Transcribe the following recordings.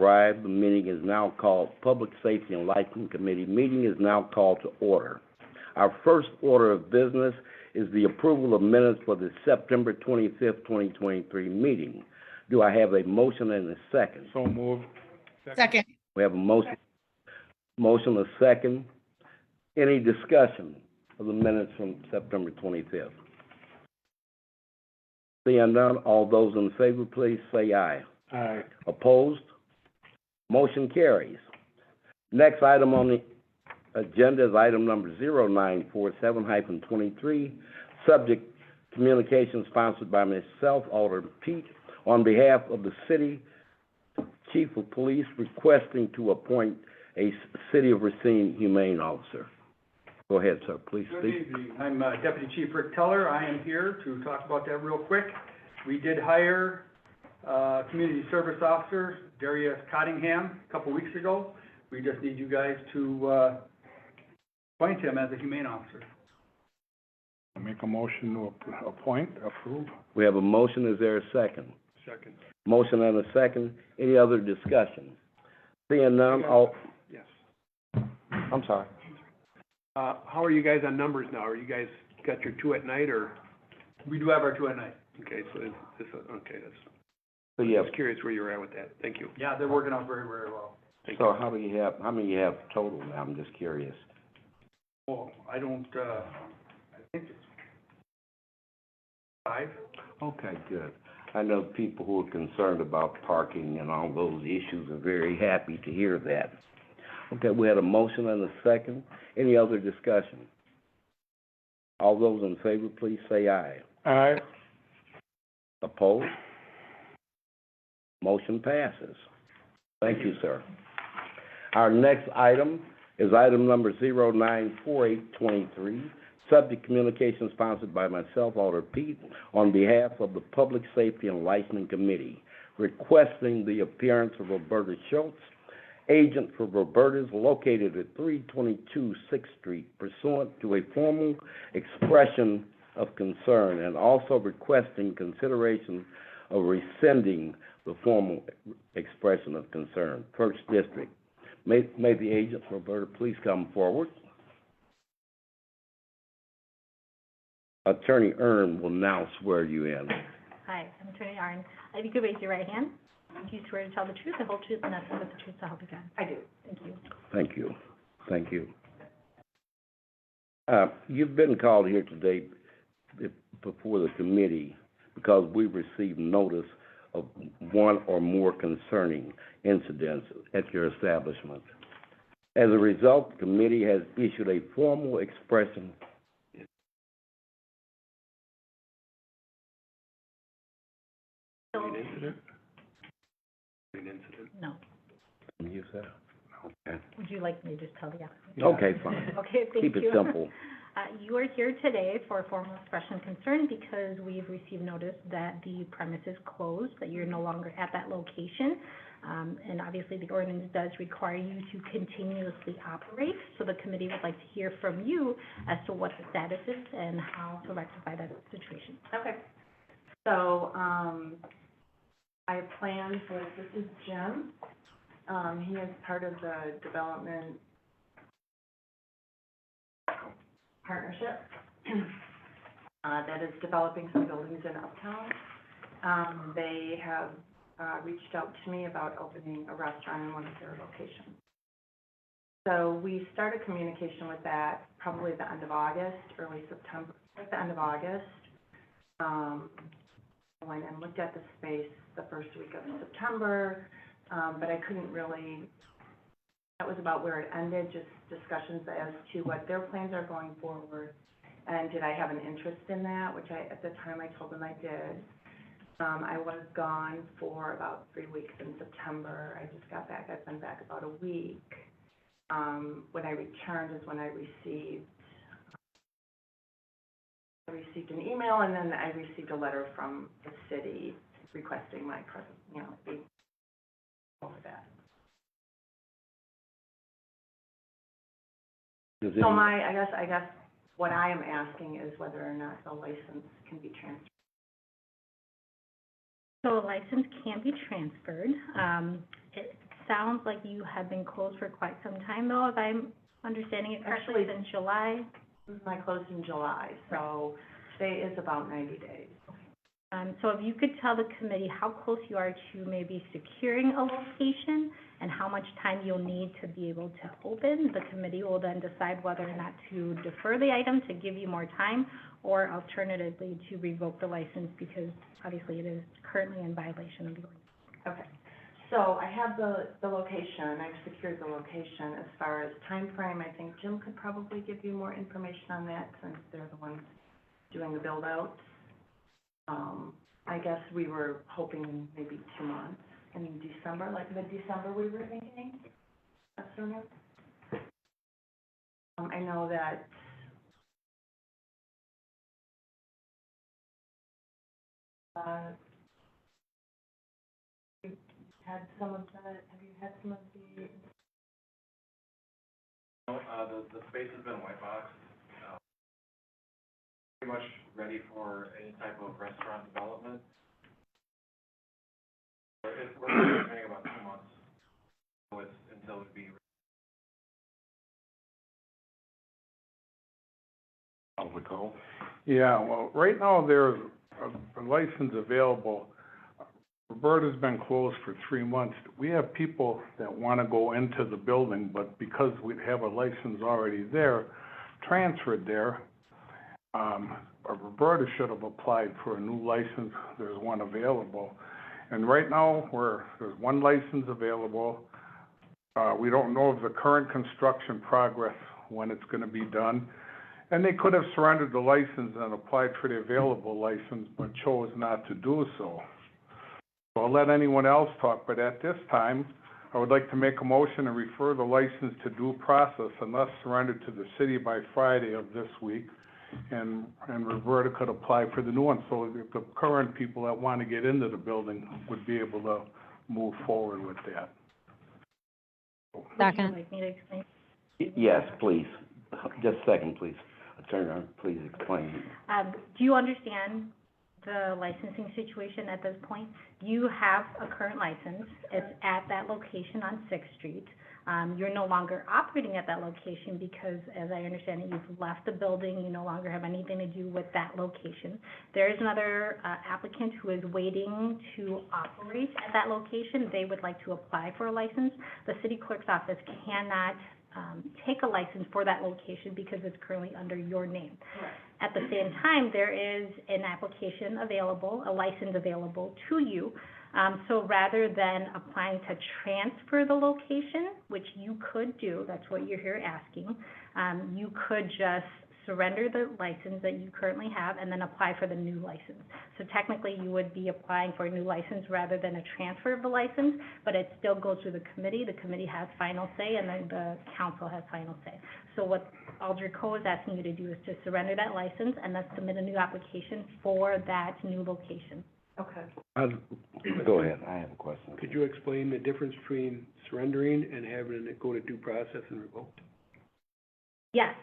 described. The meeting is now called Public Safety and Licensing Committee. Meeting is now called to order. Our first order of business is the approval of minutes for the September 25th, 2023 meeting. Do I have a motion and a second? So moved. Second. We have a motion, a second. Any discussion of the minutes from September 25th? Seeing none, all those in favor, please say aye. Aye. Opposed? Motion carries. Next item on the agenda is item number 0947-23, subject communication sponsored by myself, Alderman Pete, on behalf of the city chief of police requesting to appoint a City of Racine humane officer. Go ahead, sir, please speak. Good evening. I'm Deputy Chief Rick Teller. I am here to talk about that real quick. We did hire Community Service Officer Darius Cottingham a couple weeks ago. We just need you guys to appoint him as a humane officer. I make a motion to approve. We have a motion. Is there a second? Second. Motion and a second. Any other discussion? Seeing none, all... Yes. I'm sorry. How are you guys on numbers now? Are you guys got your 2 at night, or? We do have our 2 at night. Okay, so okay, that's, So I yeah, was curious where you were at with that. Thank you. Yeah, they're working out very, very well. Thank so you. how many you have total now? I'm just curious. Oh, I don't, I think it's 5. Okay, good. I know people who are concerned about parking and all those issues are very happy to hear that. Okay, we had a motion and a second. Any other discussion? All those in favor, please say aye. Aye. Opposed? Motion passes. Thank you, sir. Our next item is item number 094823, subject communication sponsored by myself, Alderman Pete, on behalf of the Public Safety and Licensing Committee, requesting the appearance of Roberta Schultz, agent for Roberta's, located at 322 6th Street, pursuant to a formal expression of concern, and also requesting consideration of rescinding the formal expression of concern. First District. May the agent, Roberta, please come forward. Attorney Earn will now swear you in. Hi, I'm Attorney Arn. If you could raise your right hand. Do you swear to tell the truth, the whole truth, and nothing but the truth, so help you God? I do. Thank you. Thank you. Thank you. You've been called here today before the committee because we received notice of one or more concerning incidents at your establishment. As a result, the committee has issued a formal expression. An incident? An incident? No. Can you say? Okay. Would you like me to just tell the applicant? Yeah. Okay, fine. Okay, thank you. Keep it simple. You are here today for a formal expression of concern because we've received notice that the premise is closed, that you're no longer at that location. And obviously, the ordinance does require you to continuously operate. So the committee would like to hear from you as to what the status is and how to rectify that situation. Okay. So, I plan for, this is Jim. He is part of the development partnership that is developing some buildings in Uptown. They have reached out to me about opening a restaurant in one of their locations. So we started communication with that probably the end of August, early September, at the end of August. I went and looked at the space the first week of September, but I couldn't really, that was about where it ended, just discussions as to what their plans are going forward, and did I have an interest in that, which at the time I told them I did. I was gone for about 3 weeks in September. I just got back. I've been back about a week. When I returned is when I received an email, and then I received a letter from the city requesting my presence, be over that. So I guess what I am asking is whether or not the license can be transferred. So a license can be transferred. sounds like you have been closed for quite some time though, if I'm understanding it correctly, Actually- since July. I closed in July, so today is about 90 days. So if you could tell the committee how close you are to maybe securing a location and how much time you'll need to be able to open, the committee will then decide whether or not to defer the item to give you more time, or alternatively to revoke the license because obviously it is currently in violation of the ordinance. Okay, so I have the location, I've secured the location. As far as time frame, I think Jim could probably give you more information on that since they're the ones doing the build-out. I guess we were hoping maybe 2 months in December, like mid-December we were thinking, that's sooner. I know that you've had some of the, have you had some of the? No, the space has been white boxed, pretty much ready for any type of restaurant development. We're estimating about 2 months, so it's until it'd be. Public call? Yeah, well, right now there's a license available. Roberta's been closed for 3 months. We have people that wanna go into the building, but because we have a license already there, transferred there, Roberta should have applied for a new license. There's one available. And right now, there's one license available. We don't know of the current construction progress, when it's gonna be done. And they could have surrendered the license and applied for the available license, but chose not to do so. So I'll let anyone else talk, but at this time, I would like to make a motion and refer the license to due process unless surrendered to the city by Friday of this week. And Roberta could apply for the new one, so that the current people that want to get into the building would be able to move forward with that. Would you Second. like me to explain? Yes, please. Just a second, please. Attorney, please explain. Do you understand the licensing situation at this point? You have a current license. It's at that location on Sixth Street. You're no longer operating at that location because, as I understand it, you've left the building. You no longer have anything to do with that location. There is another applicant who is waiting to operate at that location. They would like to apply for a license. The city clerk's office cannot take a license for that location because it's currently under your name. At the same time, there is an application available, a license available to you. So rather than applying to transfer the location, which you could do, that's what you're here asking, you could just surrender the license that you currently have and then apply for the new license. So technically, you would be applying for a new license rather than a transfer of the license, but it still goes through the committee. The committee has final say, and then the council has final say. So what Alder Co. is asking you to do is to surrender that license and then submit a new application for that new location. Okay. Go ahead, I have a question. Could you explain the difference between surrendering and having it go to due process and revoked? Yes.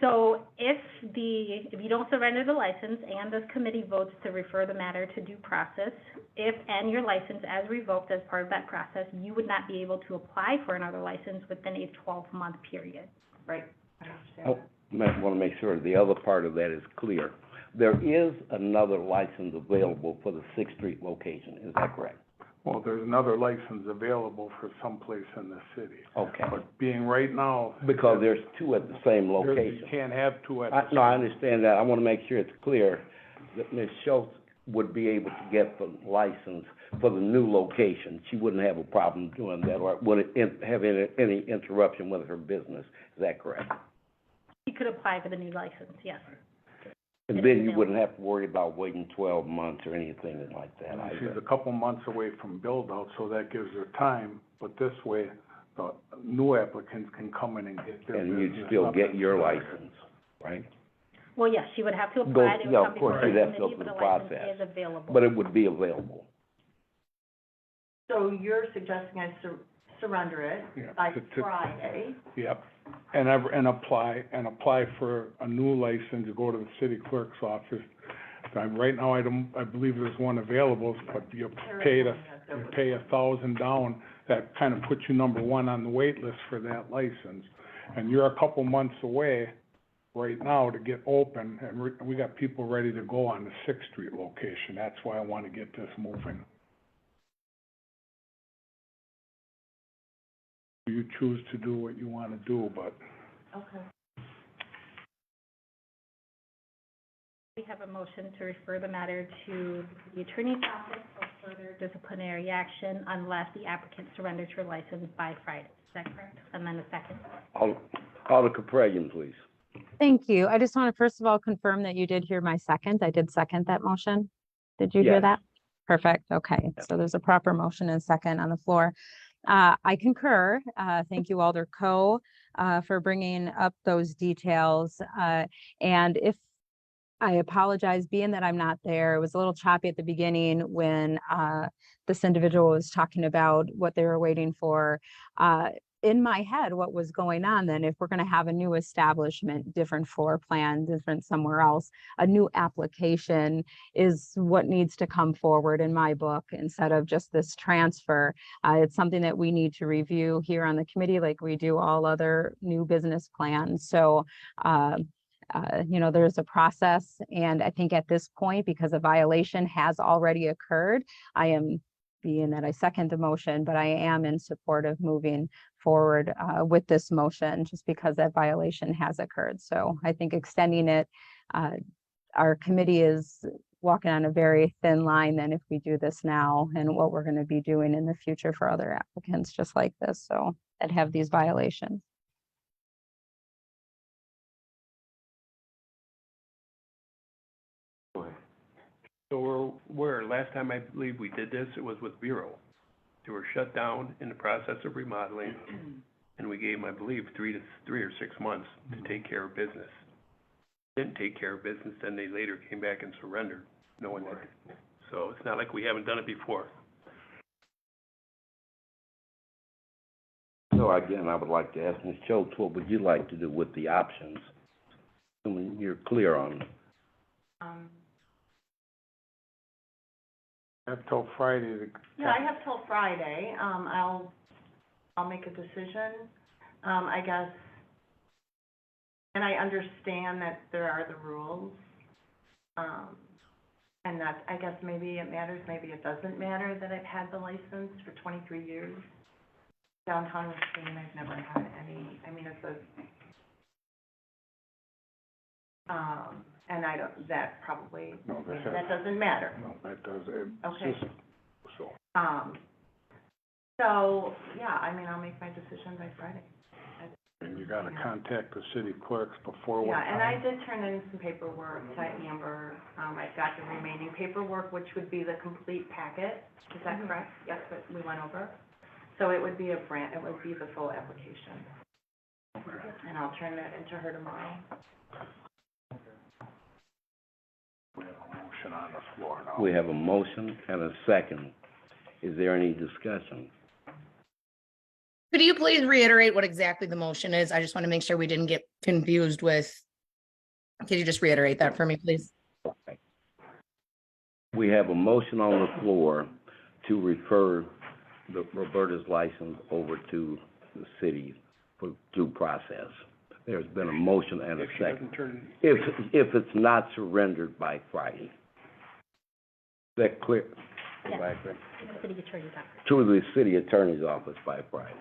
So if you don't surrender the license and this committee votes to refer the matter to due process, and your license as revoked as part of that process, you would not be able to apply for another license within a 12-month period. Right, I understand. I want to make sure the other part of that is clear. There is another license available for the Sixth Street location, is that correct? Well, there's another license available for someplace in the city. Okay. But being right now. Because there's two at the same You location. can't have two at the same. No, I understand that. I want to make sure it's clear that Ms. Schultz would be able to get the license for the new location. She wouldn't have a problem doing that, or would it have any interruption with her business. Is that correct? You could apply for the new license, yes. And then you wouldn't have to worry about waiting 12 months or anything like that She's either. a couple months away from build-out, so that gives her time, but this way, the new applicants can come in and get their And business. you'd still nothing get your started. license, right? Well, yes, she would have to apply. It would Yeah, come of course, before she'd the have to go committee, through but the the license process. is available. But it would be available. So you're suggesting I surrender it Yeah, by to- Friday? Yep, and apply for a new license, go to the city clerk's office. Right now, I believe there's one available, but you There is pay one that there was. $1,000 down that kind of puts you number one on the wait list for that license. And you're a couple months away right now to get open, and we got people ready to go on the Sixth Street location. That's why I want to get this moving. You choose to do what you want to do, but Okay. We have a motion to refer the matter to the attorney's office for further disciplinary action unless the applicant surrenders her license by Friday. Is that correct? And then a second. Alder Caprarian, please. Thank you. I just want to first of all confirm that you did hear my second. I did second that motion. Did you hear Yes. that? Perfect. Okay. So there's a proper motion and second on the floor. I concur. Thank you, Alder Coe, for bringing up those details. And if I apologize, being that I'm not there, it was a little choppy at the beginning when this individual was talking about what they were waiting for. In my head, what was going on then, if we're going to have a new establishment, different floor plan, different somewhere else, a new application is what needs to come forward in my book instead of just this transfer. It's something that we need to review here on the committee like we do all other new business plans. So, there's a process, and I think at this point, because a violation has already occurred, I am, being that I second the motion, but I am in support of moving forward with this motion just because that violation has occurred. So I think extending it, our committee is walking on a very thin line then if we do this now and what we're going to be doing in the future for other applicants just like this, so that have these violations. So last time I believe we did this, it was with Bureau. They were shut down in the process of remodeling, and we gave them, I believe, 3 or 6 months to take care of business. Didn't take care of business, then they later came back and surrendered, knowing that. So it's not like we haven't done it before. So again, I would like to ask Ms. Schultz, what would you like to do with the options? Assuming you're clear on them. I have till Friday to. Yeah, I have till Friday. I'll make a decision, I guess. And I understand that there are the rules. And that, I guess maybe it matters, maybe it doesn't matter that I've had the license for 23 years. Downtown Racine, I've never had any, I mean, it's and I don't, that probably, No, that doesn't matter. No, that does, it's Okay. just, so. So, yeah, I mean, I'll make my decision by Friday. And you gotta contact the city clerks before what Yeah, and I time? did turn in some paperwork to Amber. I've got the remaining paperwork, which would be the complete packet. Is that correct? Yes, that we went over. So it would be it would be the full application. And I'll turn that into her tomorrow. We have a motion on the floor now. We have a motion and a second. Is there any discussion? Could you please reiterate what exactly the motion is? I just want to make sure we didn't get confused with. Could you just reiterate that for me, please? Okay. We have a motion on the floor to refer the Roberta's license over to the city for due process. There's been a motion and a If she second. doesn't turn, If it's not surrendered by Friday. Is that clear? Yes. By Friday? City attorney's office. To the city attorney's office by Friday.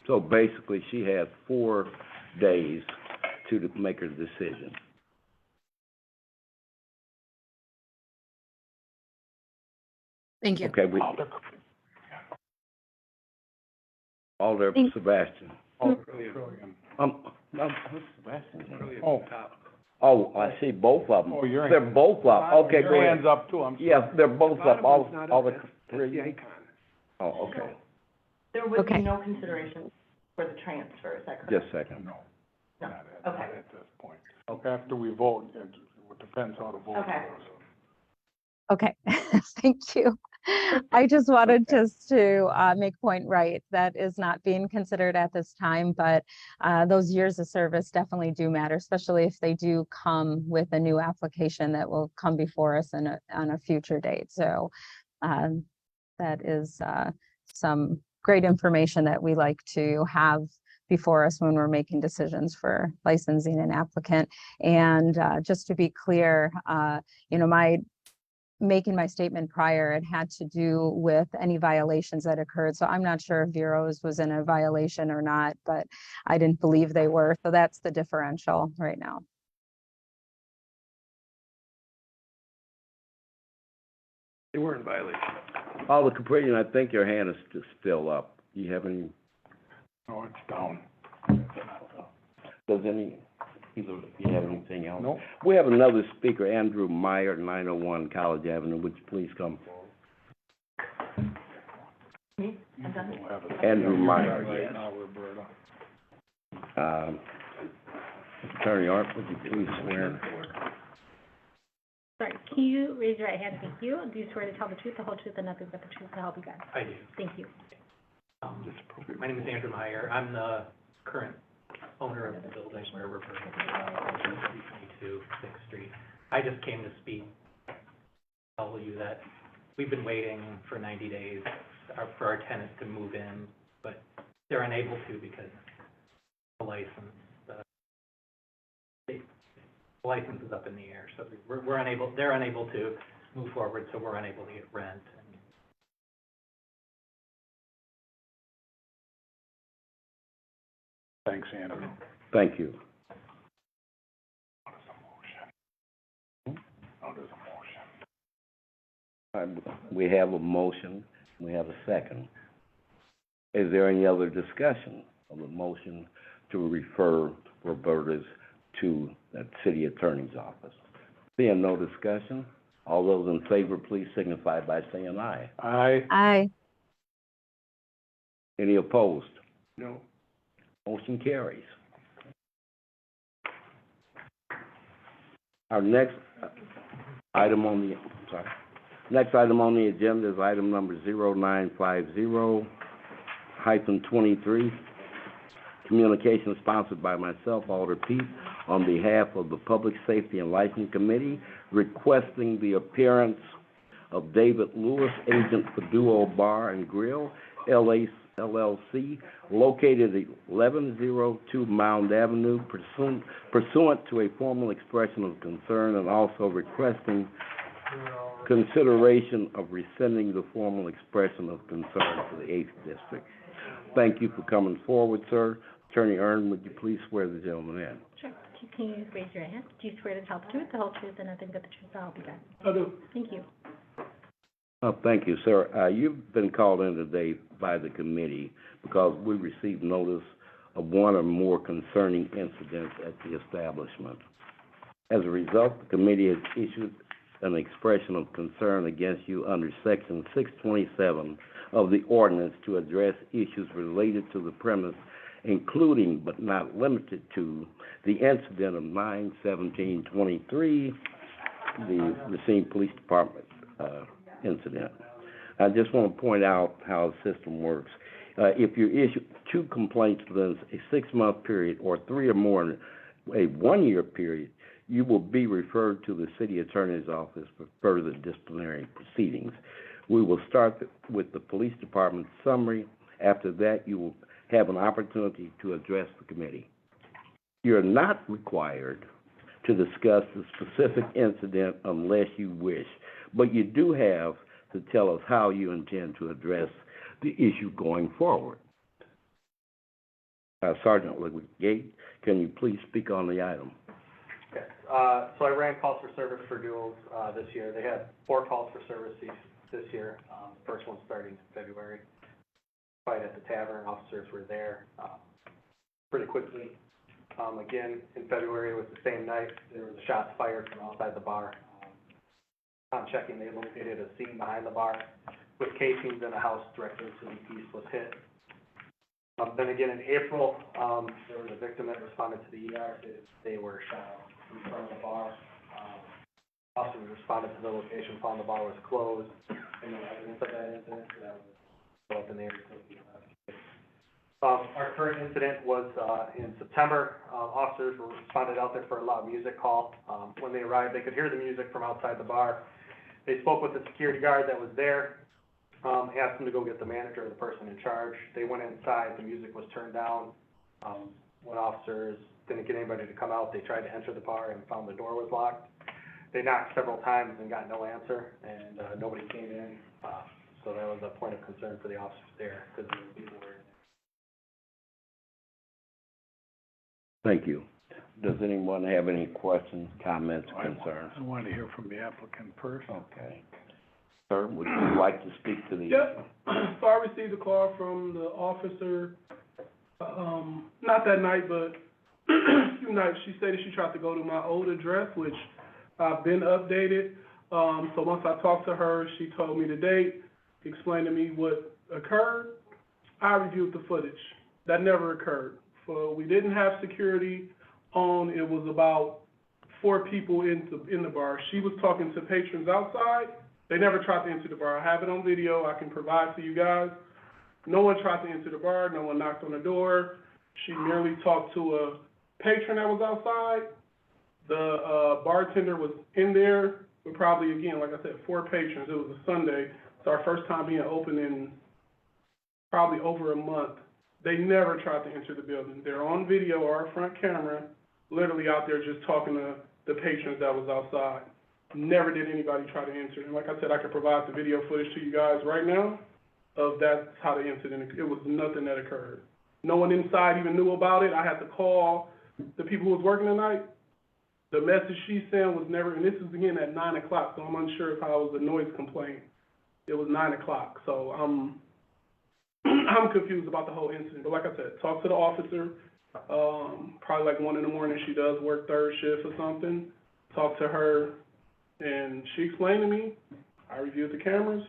So basically, she has 4 days to make her decision. Thank you. Okay, Alder Thank- Sebastian. Trillion. Who's Sebastian? really at Oh. the top. Oh, I see both of them. Oh, your They're hand. both up. Okay, go Your hand's ahead. up too, I'm sorry. Yes, they're both up. Bottom one's not All up, the that's three. the icon. Oh, okay. There would be Okay. no consideration for the transfer, is that correct? Just a second. No, No. not Okay. at this point. After we vote, it depends how the vote Okay. goes. Okay, thank you. I just wanted just to make point right. That is not being considered at this time, but those years of service definitely do matter, especially if they do come with a new application that will come before us on a future date. So that is some great information that we like to have before us when we're making decisions for licensing an applicant. And just to be clear, making my statement prior, it had to do with any violations that occurred. So I'm not sure if Vero's was in a violation or not, but I didn't believe they were. So that's the differential right now. They were in violation. Alder Caprillion, I think your hand is still up. Do you have any, No, it's down. does any, either, do you have anything else? Nope. We have another speaker, Andrew Meyer, 901 College Avenue. Would you please come forward? Me? I'm done. We'll have it. Andrew Meyer, Right yes. now, Roberta. Attorney Art, would you please swear? Sorry, can you raise your right hand? Thank you. Do you swear to tell the truth, the whole truth, and nothing but the truth to help you God? I do. Thank you. My name is Andrew Meyer. I'm the current owner of the building where we're purchasing 322 Sixth Street. I just came to speak, tell you that we've been waiting for 90 days for our tenants to move in, but they're unable to because the license is up in the air. So we're unable, they're unable to move forward, so we're unable to get rent. Thanks, Andrew. Thank you. What is a motion? What is a motion? We have a motion, we have a second. Is there any other discussion of the motion to refer Roberta's to the city attorney's office? Seeing no discussion, all those in favor, please signify by saying aye. Aye. Aye. Any opposed? No. Motion carries. Our next item on the, next item on the agenda is item number 0950-23, communication sponsored by myself, Alder Pete, on behalf of the Public Safety and Licensing Committee, requesting the appearance of David Lewis, agent for Duo Bar and Grill, LLC, located at 1102 Mound Avenue, pursuant to a formal expression of concern, and also requesting consideration of rescinding the formal expression of concern for the 8th District. Thank you for coming forward, sir. Attorney Earn, would you please swear the gentleman in? Sure. Can you raise your hand? Do you swear to tell the truth, the whole truth, and nothing but the truth to help you God? I do. Thank you. Thank you, sir. You've been called in today by the committee because we received notice of one or more concerning incidents at the establishment. As a result, the committee has issued an expression of concern against you under Section 627 of the ordinance to address issues related to the premise, including but not limited to the incident of 9/17/23, the Racine Police Department incident. I just want to point out how the system works. If you issue 2 complaints within a 6-month period or 3 or more in a 1-year period, you will be referred to the city attorney's office for further disciplinary proceedings. We will start with the police department summary. After that, you will have an opportunity to address the committee. You're not required to discuss the specific incident unless you wish, but you do have to tell us how you intend to address the issue going forward. Sergeant Legate, can you please speak on the item? Okay, so I ran calls for service for duels, this year. They had 4 calls for service this year. First one starting in February. Fight at the tavern, officers were there, pretty quickly. Again, in February, it was the same night, there was shots fired from outside the bar. On checking, they located a scene behind the bar with casings in a house directly to the east was hit. Then again, in April, there was a victim that responded to the ER, they were shot in front of the bar. Officers responded to the location, found the bar was closed, and no evidence of that incident, so that was up in the area. Our current incident was, in September. Officers responded out there for a loud music call. When they arrived, they could hear the music from outside the bar. They spoke with the security guard that was there. asked them to go get the manager or the person in charge. They went inside, the music was turned down. When officers didn't get anybody to come out, they tried to enter the bar and found the door was locked. They knocked several times and got no answer, and nobody came in. So that was a point of concern for the officers there, because the people were in there. Thank you. Does anyone have any questions, comments, concerns? I want to hear from the applicant first. Okay. Sir, would you like to speak to the? Yep, so I received a call from the officer, not that night, but a few nights. She stated she tried to go to my old address, which I've been updated. So once I talked to her, she told me the date, explained to me what occurred. I reviewed the footage. That never occurred. So we didn't have security on. It was about 4 people in the bar. She was talking to patrons outside. They never tried to enter the bar. I have it on video. I can provide to you guys. No one tried to enter the bar. No one knocked on the door. She merely talked to a patron that was outside. The bartender was in there with probably, again, like I said, 4 patrons. It was a Sunday. It's our first time being open in probably over a month. They never tried to enter the building. They're on video, our front camera, literally out there just talking to the patrons that was outside. Never did anybody try to enter. And like I said, I could provide the video footage to you guys right now of that's how they entered, and it was nothing that occurred. No one inside even knew about it. I had to call the people who was working tonight. The message she sent was never, and this is again at 9 o'clock, so I'm unsure if I was a noise complaint. It was 9 o'clock, so I'm confused about the whole incident. But like I said, talk to the officer. Probably like 1 in the morning. She does work third shift or something. Talk to her. And she explained to me, I reviewed the cameras,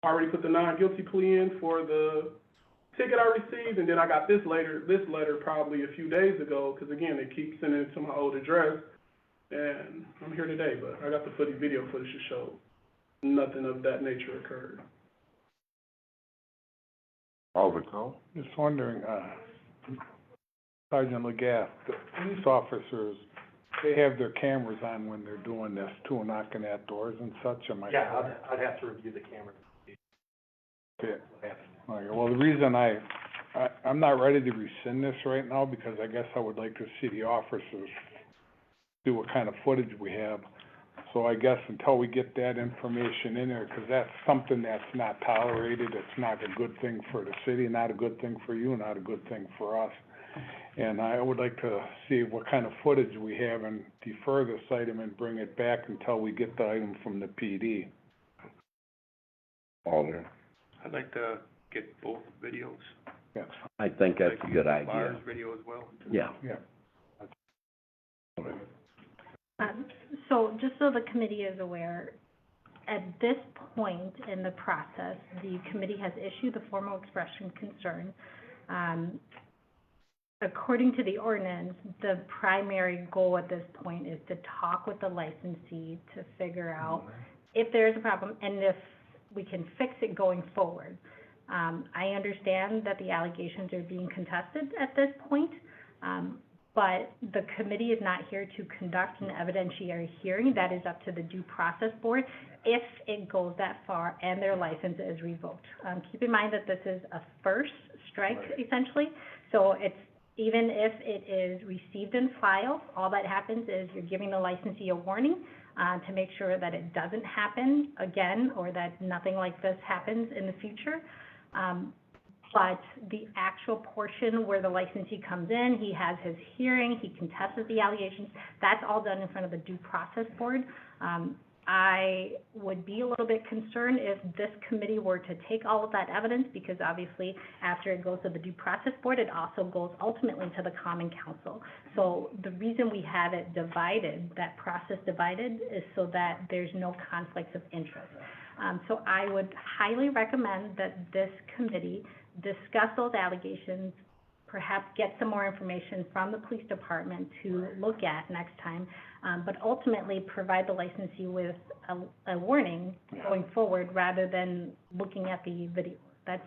I already put the non-guilty plea in for the ticket I received, and then I got this letter probably a few days ago, because again, they keep sending it to my old address, and I'm here today, but I got the video footage to show nothing of that nature occurred. Alderco? Just wondering, Sergeant Legaff, the police officers, they have their cameras on when they're doing this too, knocking at doors and such, am I Yeah, correct? I'd have to review the camera. Okay. Okay, well, the reason I'm not ready to rescind this right now, because I guess I would like to see the officers see what kind of footage we have. So I guess until we get that information in there, because that's something that's not tolerated, it's not a good thing for the city, not a good thing for you, not a good thing for us. And I would like to see what kind of footage we have and defer this item and bring it back until we get the item from the PD. Alder? I'd like to get both videos. Yes. I think that's a good Lars' idea. video as well. Yeah. Yeah. So just so the committee is aware, at this point in the process, the committee has issued the formal expression concern. According to the ordinance, the primary goal at this point is to talk with the licensee to figure out if there is a problem and if we can fix it going forward. I understand that the allegations are being contested at this point, but the committee is not here to conduct an evidentiary hearing. That is up to the due process board if it goes that far and their license is revoked. Keep in mind that this is a first strike, essentially, so it's even if it is received and filed, all that happens is you're giving the licensee a warning to make sure that it doesn't happen again or that nothing like this happens in the future. But the actual portion where the licensee comes in, he has his hearing, he contests the allegations, that's all done in front of the due process board. I would be a little bit concerned if this committee were to take all of that evidence, because obviously after it goes to the due process board, it also goes ultimately to the common council. So the reason we have it divided, that process divided, is so that there's no conflicts of interest. So I would highly recommend that this committee discuss those allegations, perhaps get some more information from the police department to look at next time, but ultimately provide the licensee with a warning going forward rather than looking at the video. That's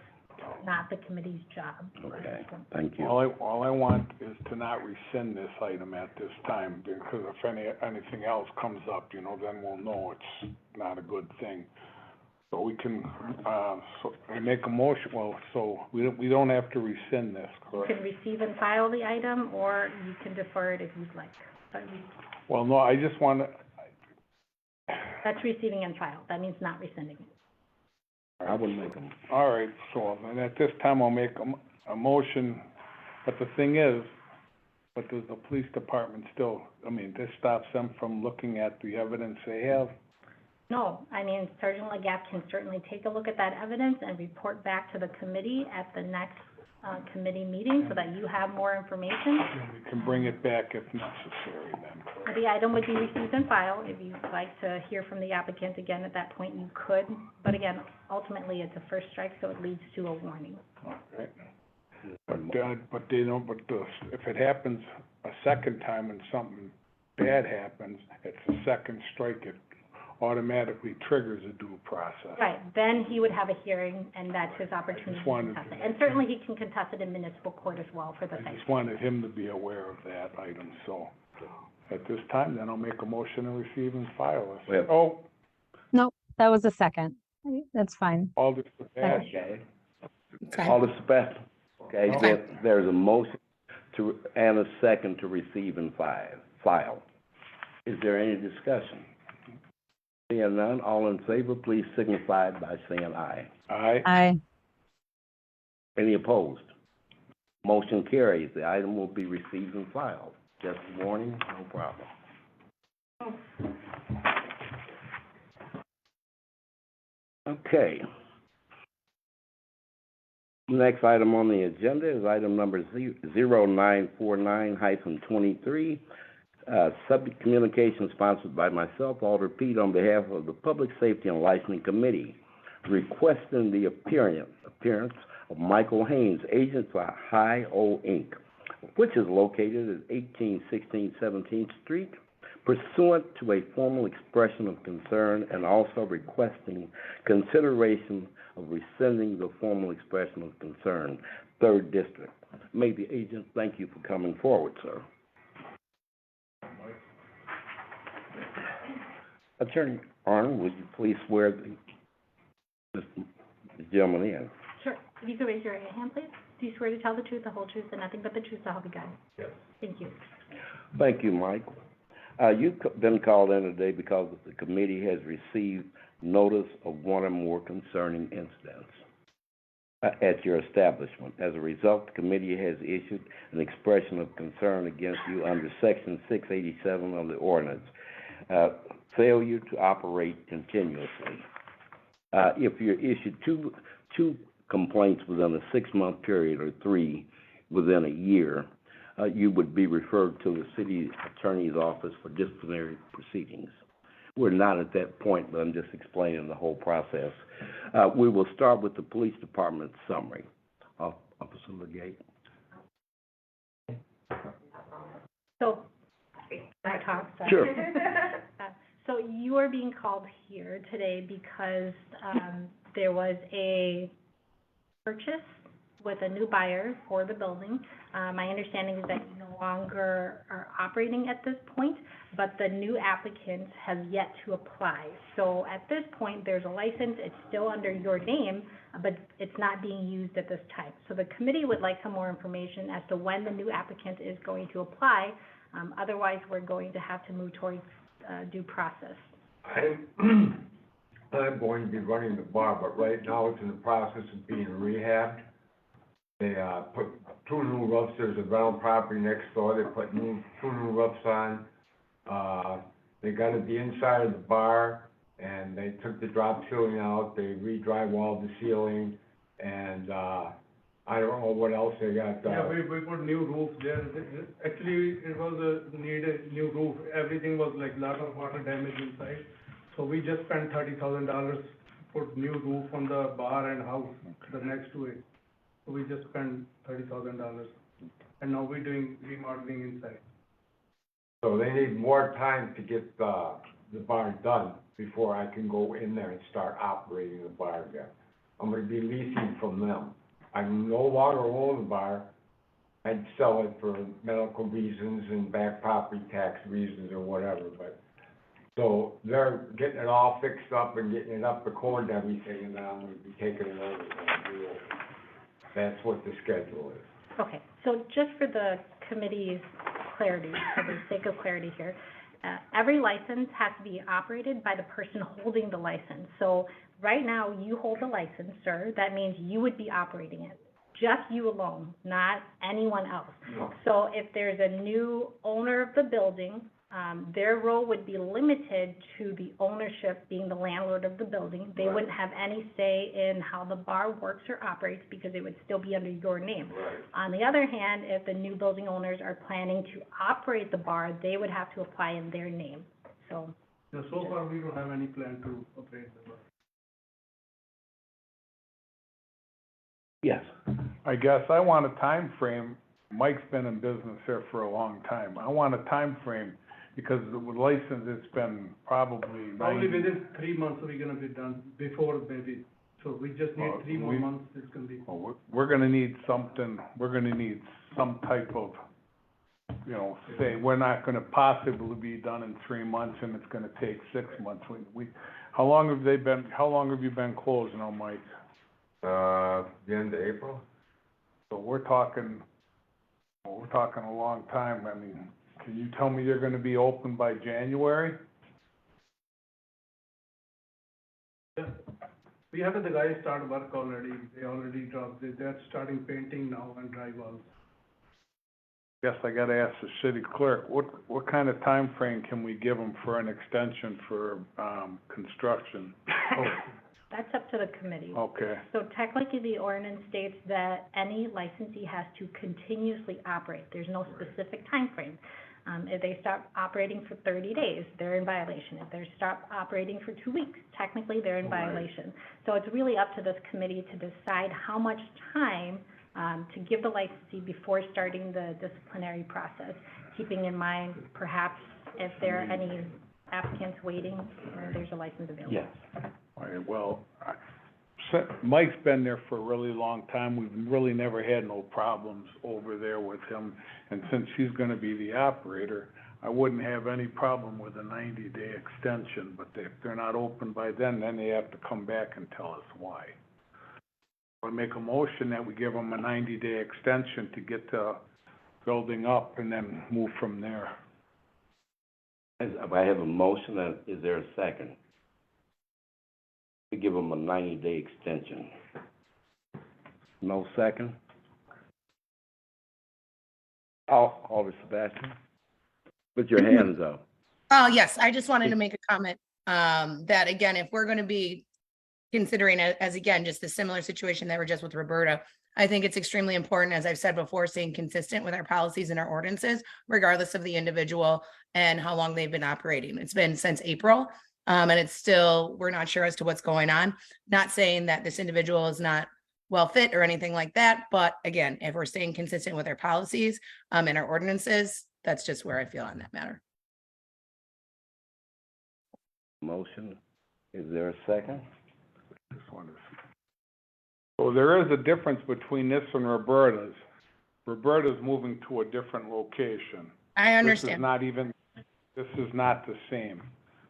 not the committee's job. Okay, thank you. All I want is to not rescind this item at this time, because if anything else comes up, then we'll know it's not a good thing. So we can, so I make a motion, well, so we don't have to rescind this, You correct? can receive and file the item, or you can defer it if you'd like. But Well, no, I just wanna, that's receiving and file, that means not rescinding it. I would make them. all right, so, and at this time, I'll make a motion, but the thing is, but does the police department still, I mean, this stops them from looking at the evidence they have? No, I mean, Sergeant Legap can certainly take a look at that evidence and report back to the committee at the next, committee meeting so that you have more information. And we can bring it back if necessary then, correct? The item would be received and filed. If you'd like to hear from the applicant again at that point, you could. But again, ultimately, it's a first strike, so it leads to a warning. All right. But they don't, if it happens a second time and something bad happens, it's a second strike, it automatically triggers a due process. Right, then he would have a hearing, and that's his opportunity to wanted contest it. to- And certainly, he can contest it in municipal court as well for the I site. just wanted him to be aware of that item, so at this time, then I'll make a motion to receive and file this. Well- Oh, Nope, that was a second. That's fine. Alder Sebastian. Okay. Fine. Alder Sebastian. Okay, Okay. then there's a motion to, and a second to receive and file. Is there any discussion? Seeing none, all in favor, please signify by saying aye. Aye. Aye. Any opposed? Motion carries. The item will be received and filed. Just a warning, no problem. Okay. Next item on the agenda is item number 0949-23. Subject communication sponsored by myself, Alder Pete, on behalf of the Public Safety and Licensing Committee, requesting the appearance of Michael Haynes, agent for Hi-O Inc., which is located at 1816 17th Street, pursuant to a formal expression of concern, and also requesting consideration of rescinding the formal expression of concern, 3rd District. May the agent, thank you for coming forward, sir. Attorney Arnold, would you please swear this gentleman in? Sure. If you could raise your right hand, please. Do you swear to tell the truth, the whole truth, and nothing but the truth, so help you God? Yes. Thank you. Thank you, Michael. You've been called in today because the committee has received notice of one or more concerning incidents at your establishment. As a result, the committee has issued an expression of concern against you under Section 687 of the ordinance, failure to operate continuously. If you're issued two complaints within a 6-month period or 3 within a year, you would be referred to the city attorney's office for disciplinary proceedings. We're not at that point, but I'm just explaining the whole process. We will start with the police department summary. Officer Legate. So, I talk, sorry. Sure. So you are being called here today because, there was a purchase with a new buyer for the building. My understanding is that you no longer are operating at this point, but the new applicant has yet to apply. So at this point, there's a license, it's still under your name, but it's not being used at this time. So the committee would like some more information as to when the new applicant is going to apply. Otherwise, we're going to have to move towards, due process. I'm going to be running the bar, but right now it's in the process of being rehabbed. They, put 2 new roofs, there's a rental property next door, they put 2 new roofs on. They gutted the inside of the bar, and they took the drop ceiling out, they re-drywalled the ceiling, and, I don't know what else they got, Yeah, we put new roof there. Actually, it was needed new roof. Everything was like lot of water damage inside. So we just spent $30,000 to put new roof on the bar and house, the next to it. So we just spent $30,000. And now we're doing remodeling inside. So they need more time to get the bar done before I can go in there and start operating the bar again. I'm gonna be leasing from them. I no longer own the bar. I'd sell it for medical reasons and back property tax reasons or whatever, but So they're getting it all fixed up and getting it up to code and everything, and then I'm gonna be taking it over and do it. That's what the schedule is. Okay, so just for the committee's clarity, for the sake of clarity here, every license has to be operated by the person holding the license. So right now, you hold the license, sir, that means you would be operating it. Just you alone, not anyone else. No. So if there's a new owner of the building, their role would be limited to the ownership being the landlord of the building. They Right. wouldn't have any say in how the bar works or operates because it would still be under your name. Right. On the other hand, if the new building owners are planning to operate the bar, they would have to apply in their name, so. Yeah, so far, we don't have any plan to operate the bar. Yes. I guess I want a time frame. Mike's been in business here for a long time. I want a time frame because the license, it's been probably Probably 90. within 3 months, we're gonna be done, before maybe, so we just need Well, 3 more we- months, it's gonna be. Well, we're gonna need something, we're gonna need some type of, say, we're not gonna possibly be done in 3 months and it's gonna take 6 months. How long have you been closed now, Mike? The end of April? So we're talking a long time. I mean, can you tell me you're gonna be open by January? Yeah. We have the guys start work already, they already dropped, they're starting painting now and drywall. Guess I gotta ask the city clerk, what kind of time frame can we give them for an extension for, construction? That's up to the committee. Okay, So technically, the ordinance states that any licensee has to continuously operate. There's no specific time frame. If they stop operating for 30 days, they're in violation. If they stop operating for 2 weeks, technically, they're in Right. violation. So it's really up to this committee to decide how much time to give the licensee before starting the disciplinary process, keeping in mind perhaps if there are any applicants waiting or there's a license available. Yes. all right, well, Mike's been there for a really long time. We've really never had no problems over there with him. And since he's gonna be the operator, I wouldn't have any problem with a 90-day extension. But if they're not open by then they have to come back and tell us why. I make a motion that we give them a 90-day extension to get the building up and then move from there. I have a motion, and is there a second? To give them a 90-day extension. No second? Alder Sebastian? Put your hands up. Oh, yes, I just wanted to make a comment, that again, if we're gonna be considering it as, again, just the similar situation that we're just with Roberta, I think it's extremely important, as I've said before, staying consistent with our policies and our ordinances, regardless of the individual and how long they've been operating. It's been since April, and it's still, we're not sure as to what's going on. Not saying that this individual is not well fit or anything like that, but again, if we're staying consistent with our policies, and our ordinances, that's just where I feel on that matter. Motion, is there a second? Just wanted to see. So there is a difference between this and Roberta's. Roberta's moving to a different location. I This is understand, not the same.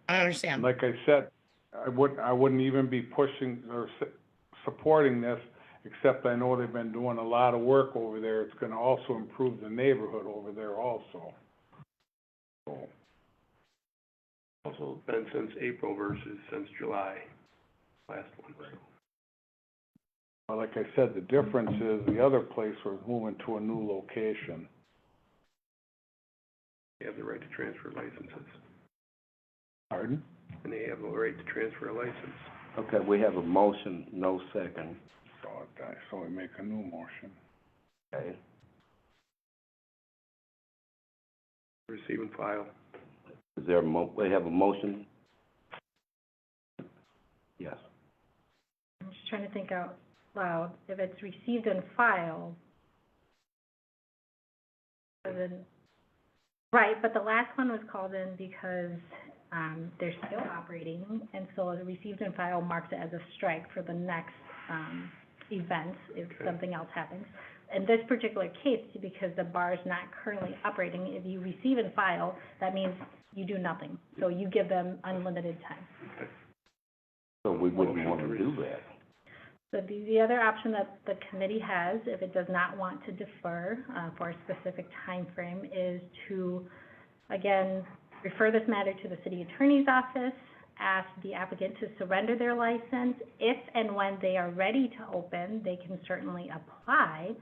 I understand. Like I said, I wouldn't even be pushing or supporting this, except I know they've been doing a lot of work over there. It's gonna also improve the neighborhood over there also. So, Also been since April versus since July, last one. well, like I said, the difference is the other place was moving to a new location. They have the right to transfer licenses, Pardon? and they have the right to transfer a license. Okay, we have a motion, no second. So we make a new motion. Okay. Receive and file. Is there we have a motion? Yes. I'm just trying to think out loud. If it's received and filed, then, right, but the last one was called in because, they're still operating, and so the received and filed marks it as a strike for the next, events if Okay. something else happens. In this particular case, because the bar is not currently operating, if you receive and file, that means you do nothing. So you give them unlimited time. So we wouldn't want to do that. So the other option that the committee has, if it does not want to defer for a specific time frame, is to, again, refer this matter to the city attorney's office, ask the applicant to surrender their license. If and when they are ready to open, they can certainly apply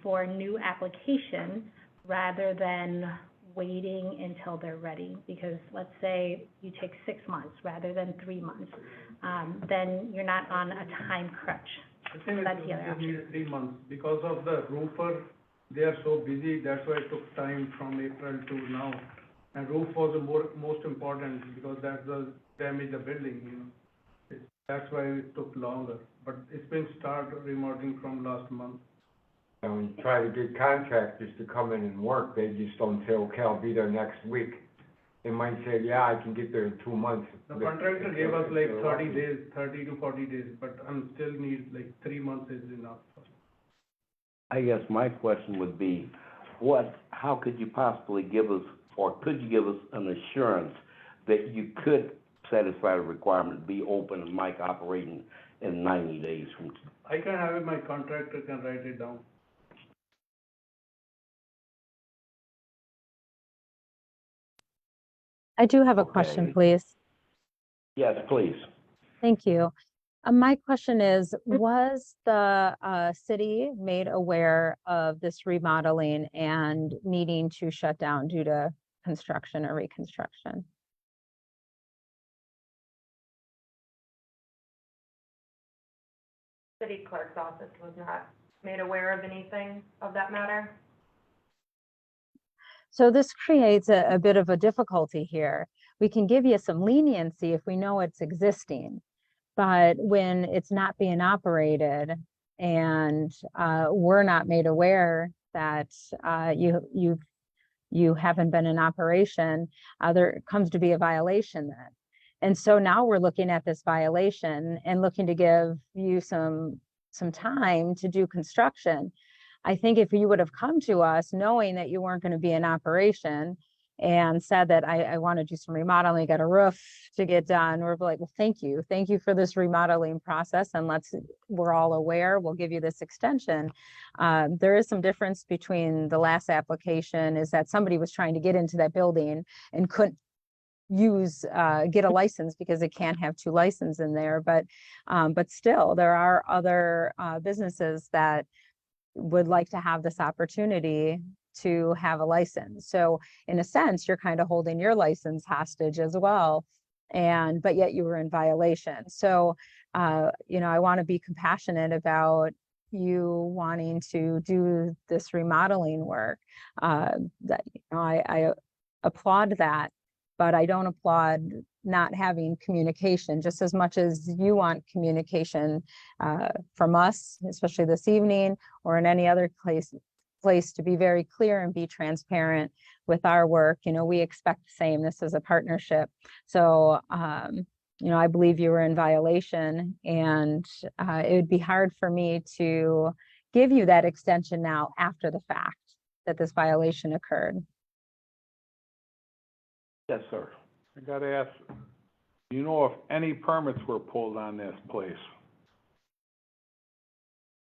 for a new application rather than waiting until they're ready. Because let's say you take 6 months rather than 3 months, then you're not on a time crunch. I think That's the other it option. needs 3 months, because of the roofer, they are so busy, that's why it took time from April to now. And roof was the most important, because that's the damage the building, you know. That's why it took longer, but it's been started remodeling from last month. And we try to get contractors to come in and work, they just don't say, okay, I'll be there next week. They might say, yeah, I can get there in 2 months. The contractor gave us like 30 days, 30 to 40 days, but I'm still need like 3 months is enough. I guess my question would be, how could you possibly give us, or could you give us an assurance that you could satisfy the requirement, be open and mic operating in 90 days from I can have it, my contractor can write it down. I do have a Okay. question, please. Yes, please. Thank you. My question is, was the city made aware of this remodeling and needing to shut down due to construction or reconstruction? City clerk's office was not made aware of anything of that matter. So this creates a bit of a difficulty here. We can give you some leniency if we know it's existing, but when it's not being operated and we're not made aware that you haven't been in operation, there comes to be a violation then. And so now we're looking at this violation and looking to give you some time to do construction. I think if you would have come to us knowing that you weren't going to be in operation and said that I want to do some remodeling, got a roof to get done, we're like, well, thank you for this remodeling process, and we're all aware, we'll give you this extension. There is some difference between the last application, is that somebody was trying to get into that building and couldn't get a license because it can't have 2 licenses in there, but still there are other businesses that would like to have this opportunity to have a license. So in a sense, you're kind of holding your license hostage as well. But yet you were in violation. So, I want to be compassionate about you wanting to do this remodeling work. I applaud that, but I don't applaud not having communication just as much as you want communication from us, especially this evening or in any other place to be very clear and be transparent with our work. We expect the same. This is a partnership. So, I believe you were in violation, and it would be hard for me to give you that extension now after the fact that this violation occurred. Yes, sir. I gotta ask, do you know if any permits were pulled on this place?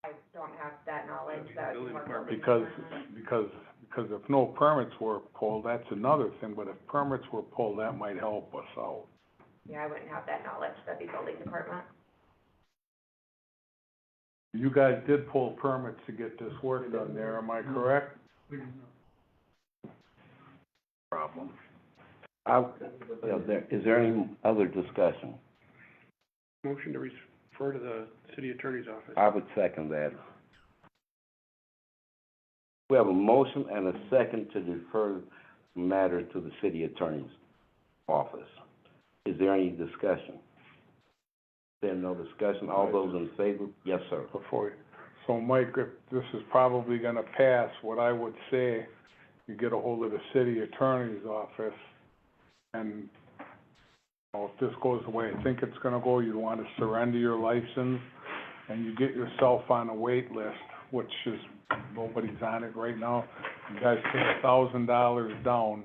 I don't have that knowledge, that would be more building Because, department. because if no permits were pulled, that's another thing, but if permits were pulled, that might help us out. Yeah, I wouldn't have that knowledge, that'd be building department. You guys did pull permits to get this work done there, am I correct? Problem. Is there any other discussion? Motion to refer to the city attorney's office. I would second that. We have a motion and a second to defer the matter to the city attorney's office. Is there any discussion? There no discussion, all those in favor? Yes, sir. So Mike, if this is probably gonna pass, what I would say, you get a hold of the city attorney's office, and, if this goes the way I think it's gonna go, you wanna surrender your license, and you get yourself on a wait list, which is, nobody's on it right now, you guys pay $1,000 down.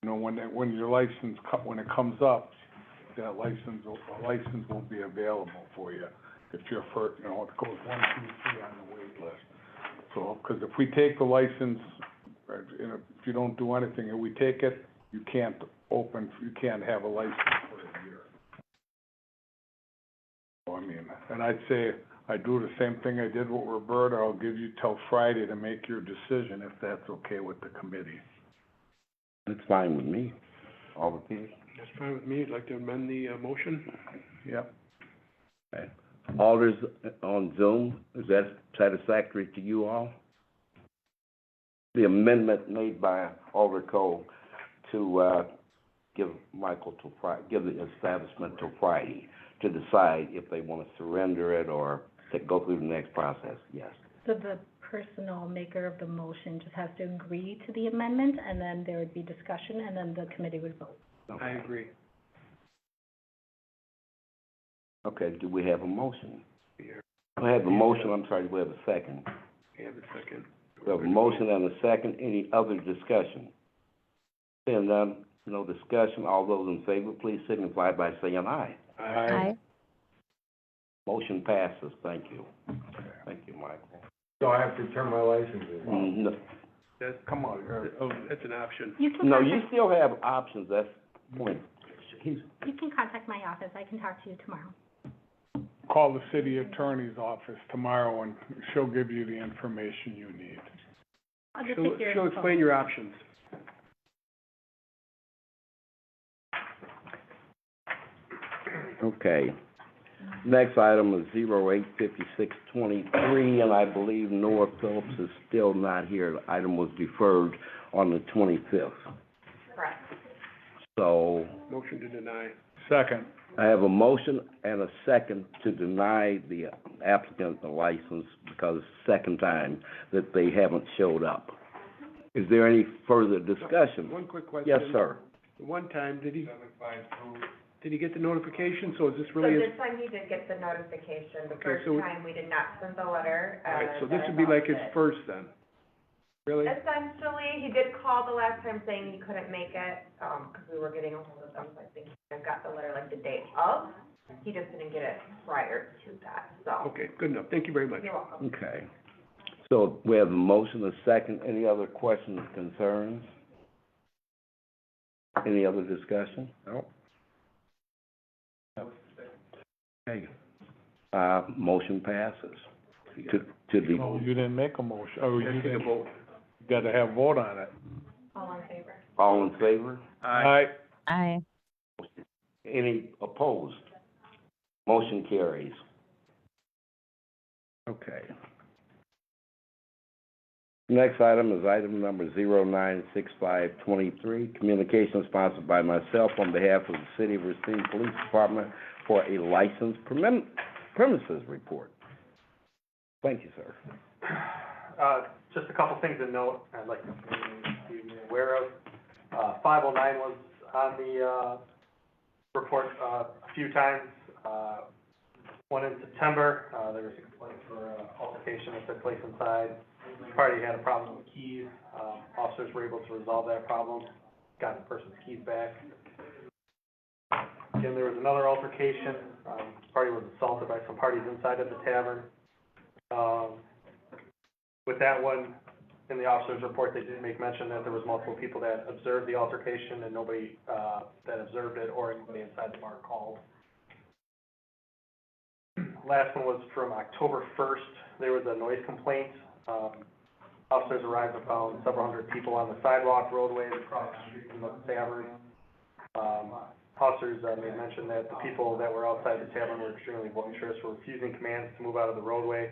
You know, when your license when it comes up, a license will be available for you. If you're it goes 1, 2, 3 on the wait list. So, because if we take the license, if you don't do anything, and we take it, you can't have a license for a year. So, I mean, and I'd say, I do the same thing I did with Roberta, I'll give you till Friday to make your decision, if that's okay with the committee. It's fine with me. Alder Peters? That's fine with me. I'd like to amend the, motion. Yep. Okay. Alders on Zoom, is that satisfactory to you all? The amendment made by Alder Cole to, give give the establishment till Friday to decide if they want to surrender it or to go through the next process, yes. So the personal maker of the motion just has to agree to the amendment, and then there would be discussion, and then the committee would vote. Okay. I agree. Okay, do we have a motion? Here. We have a motion, I'm sorry, do we have a second? We have a second. We have a motion and a second, any other discussion? Seeing none, no discussion, all those in favor, please signify by saying aye. Aye. Motion passes, thank you. Thank you, Michael. So I have to turn my license in. No, That's, Come on, that's an option. You can no, contact, you still have options, that's the point. you can contact my office, I can talk to you tomorrow. call the city attorney's office tomorrow, and she'll give you the information you need. I'll just She'll, take your she'll info. explain your options. Okay. Next item is 085623, and I believe Noah Phillips is still not here. The item was deferred on the 25th. Correct. So, Motion to deny. Second. I have a motion and a second to deny the applicant the license because second time that they haven't showed up. Is there any further discussion? One quick question. Yes, sir. One time, did he get the notification? So is this So really? this time he did get the notification. The Okay, first so- time we did not send the letter. All right, so and this then would be I like his lost it. first then? Really? Essentially, he did call the last time saying he couldn't make it, because we were getting a hold of them, so I think I got the letter like the day of. He just didn't get it prior to that, so. Okay, good enough. Thank you very much. You're welcome. Okay. So we have a motion, a second. Any other questions, concerns? Any other discussion? No? Okay. Motion passes. To the, Oh, you didn't make a motion, oh, you Let's take a didn't, vote. you gotta have vote on it. All in favor? all in favor? Aye. Aye. Any opposed? Motion carries. Okay. Next item is item number 096523, communication sponsored by myself on behalf of the City of Racine Police Department for a licensed premises report. Thank you, sir. Just a couple things to note, I'd like to be aware of. 509 was on the, report, a few times. One in September, there was a complaint for altercation that took place inside. Party had a problem with keys. Officers were able to resolve that problem, got the person's keys back. Again, there was another altercation. Party was assaulted by some parties inside of the tavern. With that one, in the officer's report, they did make mention that there was multiple people that observed the altercation and nobody, that observed it or anybody inside the bar called. Last one was from October 1st. There was a noise complaint. Officers arrived and found several hundred people on the sidewalk, roadways, across the street from the tavern. Officers made mention that the people that were outside the tavern were extremely boisterous, were refusing commands to move out of the roadway.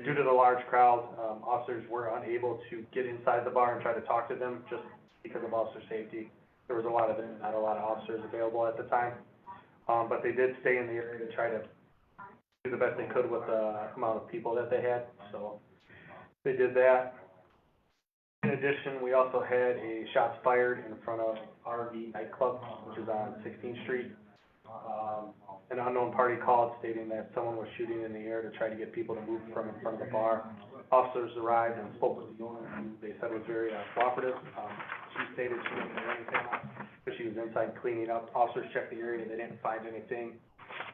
Due to the large crowd, officers were unable to get inside the bar and try to talk to them just because of officer safety. There was not a lot of officers available at the time. But they did stay in the area to try to do the best they could with the amount of people that they had, so they did that. In addition, we also had a shots fired in front of RV Nightclub, which is on 16th Street. An unknown party called stating that someone was shooting in the air to try to get people to move from in front of the bar. Officers arrived and spoke with the owner, who they said was very cooperative. She stated she didn't know anything, but she was inside cleaning up. Officers checked the area, they didn't find anything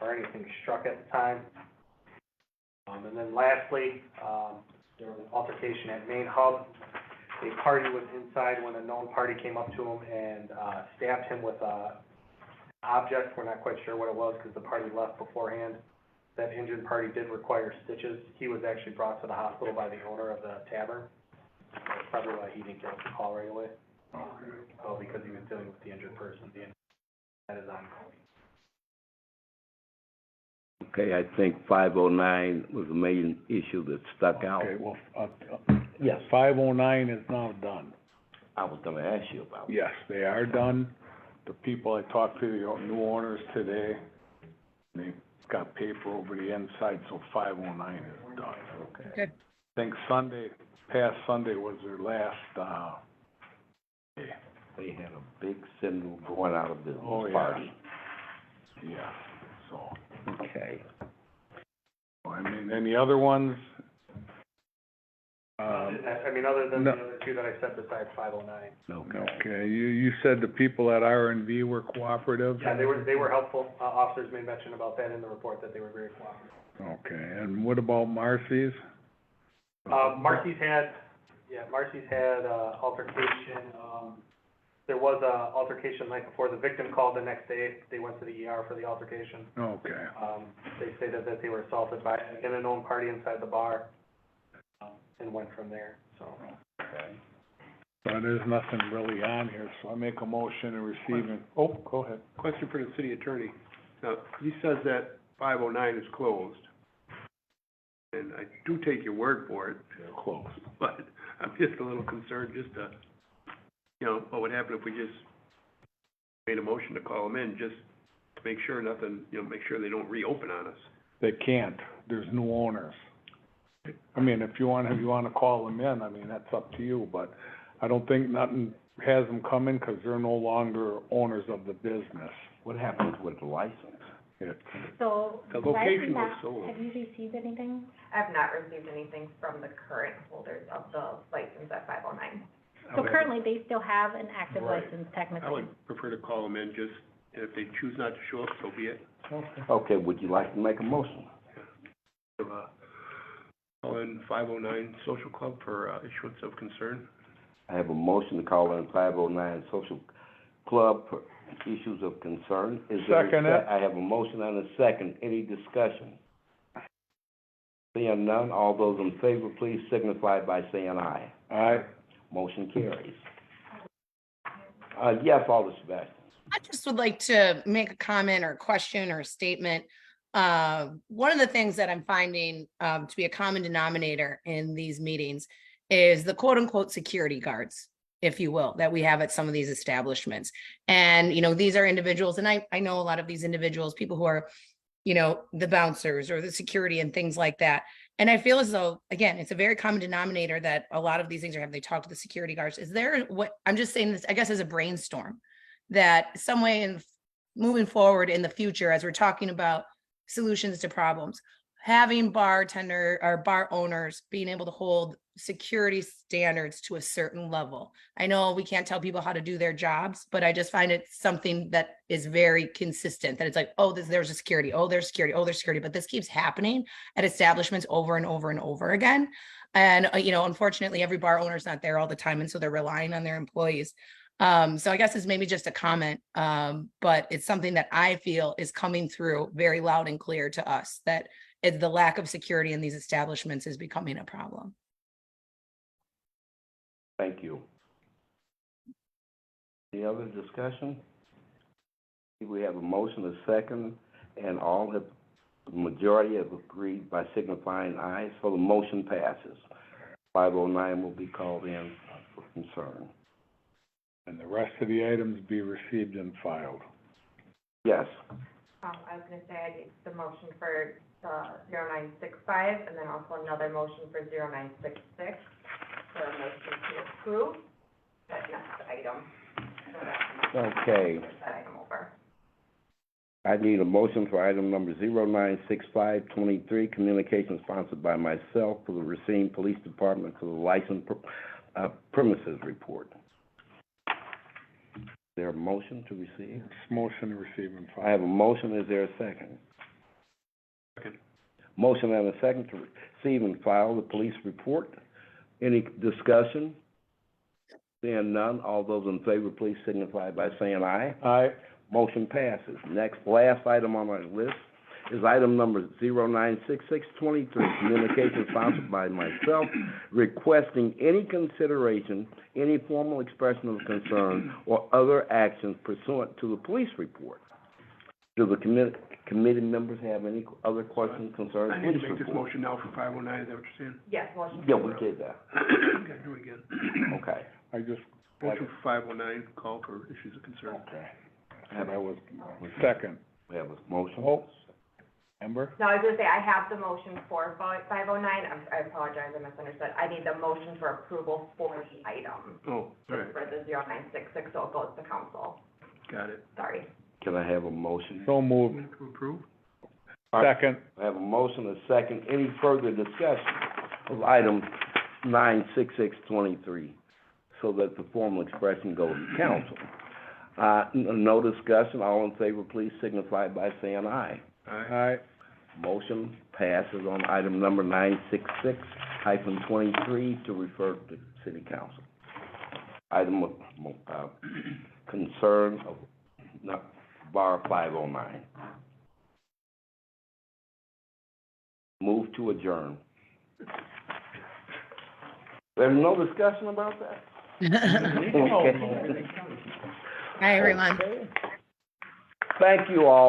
or anything struck at the time. And then lastly, there was an altercation at Main Hub. A party was inside when a known party came up to him and stabbed him with a object. We're not quite sure what it was because the party left beforehand. That injured party did require stitches. He was actually brought to the hospital by the owner of the tavern. That's probably why he didn't get the call right away. Oh, because he was dealing with the injured person. That is ongoing. Okay, I think 509 was the main issue that stuck out. Okay, well, Yes, 509 is now done. I was gonna ask you about it. Yes, they are done. The people I talked to, the new owners today, they got paper over the inside, so 509 is done. Okay. Good. I think past Sunday was their last, day. They had a big signal going out of business Oh, yeah. party. Yeah, so, Okay. I mean, any other ones? I mean, other than the no. other two that I set besides 509. Okay, you said the people at R&V were cooperative? Yeah, they were helpful. Officers made mention about that in the report, that they were very cooperative. Okay, and what about Marcy's? Marcy's had altercation. There was a altercation the night before. The victim called the next day. They went to the ER for the altercation. Okay, They stated that they were assaulted by an unknown party inside the bar, and went from there, so. Okay. so there's nothing really on here, so I make a motion to receive and, oh, go ahead. Question for the city attorney. Now, he says that 509 is closed. And I do take your word for it, Close. but I'm just a little concerned just to, what would happen if we just made a motion to call them in, just to make sure nothing, make sure they don't reopen on us. They can't, there's new owners. I mean, if you wanna call them in, I mean, that's up to you, but I don't think nothing has them come in, 'cause they're no longer owners of the business. What happens with the license? So, The aside location from was that, sold. have you received anything? I've not received anything from the current holders of the license at 509. So currently, they still have an active Right. license I technically. would prefer to call them in just, and if they choose not to show up, so be it. Okay, would you like to make a motion? Call in 509 Social Club for issuance of concern. I have a motion to call in 509 Social Club for issues of concern. Is there a Second it. I have a motion and a second. Any discussion? Seeing none, all those in favor, please signify by saying aye. Aye. Motion carries. Yes, Alder Sebastian. I just would like to make a comment or a question or a statement. One of the things that I'm finding to be a common denominator in these meetings is the quote unquote security guards, if you will, that we have at some of these establishments. And, these are individuals, and I know a lot of these individuals, people who are, the bouncers or the security and things like that. And I feel as though, again, it's a very common denominator that a lot of these things are having, they talk to the security guards. Is there I'm just saying this, I guess, as a brainstorm, that some way in moving forward in the future, as we're talking about solutions to problems, having bartender or bar owners being able to hold security standards to a certain level. I know we can't tell people how to do their jobs, but I just find it something that is very consistent, that it's like, oh, there's a security, oh, there's security, oh, there's security, but this keeps happening at establishments over and over and over again. And, unfortunately, every bar owner's not there all the time, and so they're relying on their employees. So I guess it's maybe just a comment, but it's something that I feel is coming through very loud and clear to us, that the lack of security in these establishments is becoming a problem. Thank you. Any other discussion? We have a motion, a second, and the majority have agreed by signifying aye, so the motion passes. 509 will be called in for concern. And the rest of the items be received and filed. Yes. I was gonna say I need the motion for the 0965, and then also another motion for 0966, for a motion to approve that next item. So that's Okay. that item over. I need a motion for item number 096523, communication sponsored by myself for the Racine Police Department for the licensed premises report. Is there a motion to receive? Motion to receive and I file. have a motion, is there a second? Second. Motion and a second to receive and file the police report. Any discussion? Seeing none, all those in favor, please signify by saying aye. Aye. Motion passes. Next, last item on our list is item number 096623, communication sponsored by myself, requesting any consideration, any formal expression of concern, or other actions pursuant to the police report. Do the committee members have any other questions concerning I the need to police make this report? motion now for 509, is that what you're saying? Yes, motion. Yeah, we did that. Okay, do it again. Okay. I just, Motion for 509, call for issues of concern. okay. And I was second. We have a motion. Oh, Amber? No, I was gonna say, I have the motion for 509, I apologize, I misunderstood. I need the motion for approval for the item, Oh, all right, for the 0966, so it goes to council, got it. sorry. Can I have a motion? So moved. Move to approve? Second. I have a motion, a second. Any further discussion of item 96623, so that the formal expression goes to council? No discussion, all in favor, please signify by saying aye. Aye. Motion passes on item number 966-23 to refer to city council. Item of, concern of, bar 509. Move to adjourn. There's no discussion about that? Okay. Hi, everyone. Thank you all.